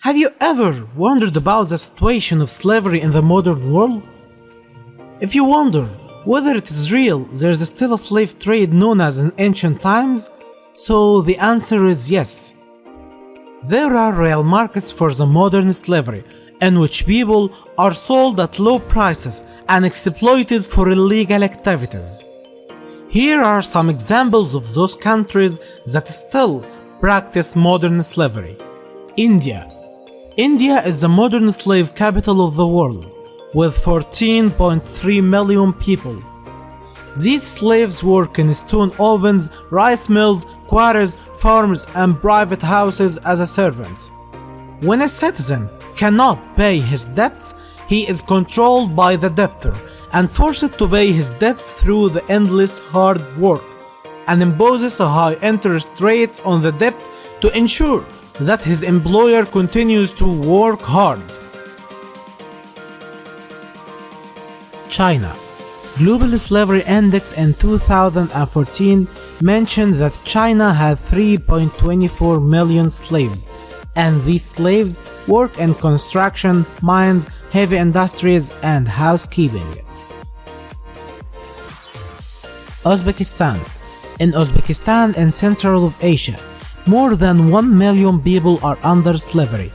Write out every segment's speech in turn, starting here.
Have you ever wondered about the situation of slavery in the modern world? If you wonder whether it is real there is still a slave trade known as in ancient times, so the answer is yes. There are real markets for the modern slavery, in which people are sold at low prices and exploited for illegal activities. Here are some examples of those countries that still practice modern slavery. India. India is the modern slave capital of the world, with 14.3 million people. These slaves work in stone ovens, rice mills, quarries, farms, and private houses as servants. When a citizen cannot pay his debts, he is controlled by the debtor and forced to pay his debts through the endless hard work, and imposes a high interest rates on the debt to ensure that his employer continues to work hard. China. Global Slavery Index in 2014 mentioned that China had 3.24 million slaves, and these slaves work in construction, mines, heavy industries, and housekeeping. Uzbekistan. In Uzbekistan and Central Asia, more than 1 million people are under slavery.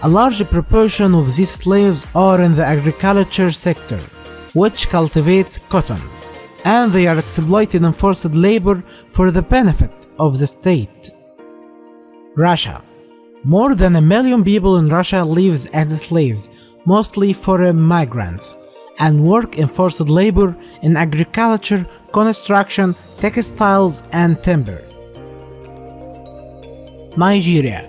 A large proportion of these slaves are in the agriculture sector, which cultivates cotton, and they are exploited in forced labor for the benefit of the state. Russia. More than 1 million people in Russia live as slaves, mostly foreign migrants, and work in forced labor in agriculture, construction, textiles, and timber. Nigeria.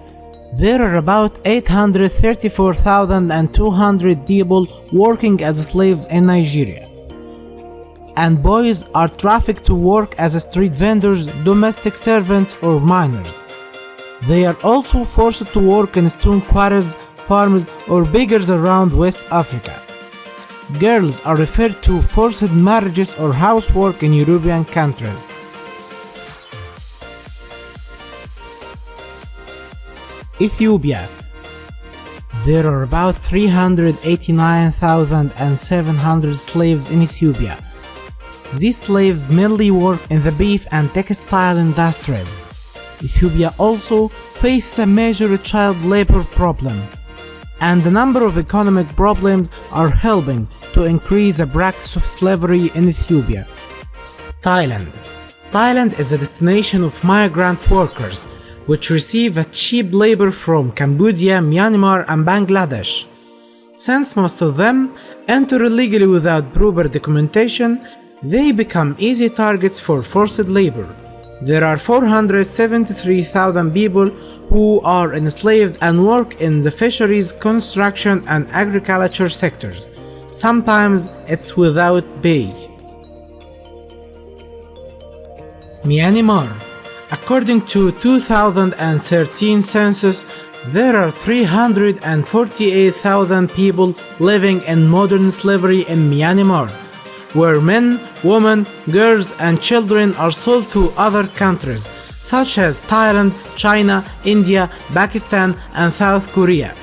There are about 834,200 people working as slaves in Nigeria, and boys are trafficked to work as street vendors, domestic servants, or miners. They are also forced to work in stone quarries, farms, or beggars around West Africa. Girls are referred to forced marriages or housework in European countries. Ethiopia. There are about 389,700 slaves in Ethiopia. These slaves mainly work in the beef and textile industries. Ethiopia also faces a major child labor problem, and a number of economic problems are helping to increase the practice of slavery in Ethiopia. Thailand. Thailand is a destination of migrant workers which receive a cheap labor from Cambodia, Myanmar, and Bangladesh. Since most of them enter illegally without proper documentation, they become easy targets for forced labor. There are 473,000 people who are enslaved and work in the fisheries, construction, and agriculture sectors. Sometimes it's without pay. Myanmar. According to 2013 census, there are 348,000 people living in modern slavery in Myanmar, where men, women, girls, and children are sold to other countries such as Thailand, China, India, Pakistan, and South Korea.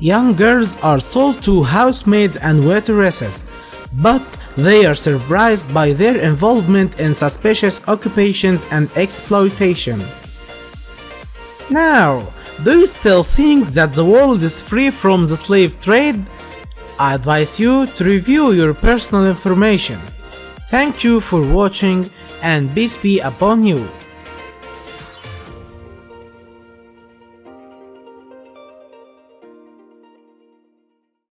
Young girls are sold to housemaids and waitresses, but they are surprised by their involvement in suspicious occupations and exploitation. Now, do you still think that the world is free from the slave trade? I advise you to review your personal information. Thank you for watching, and peace be upon you.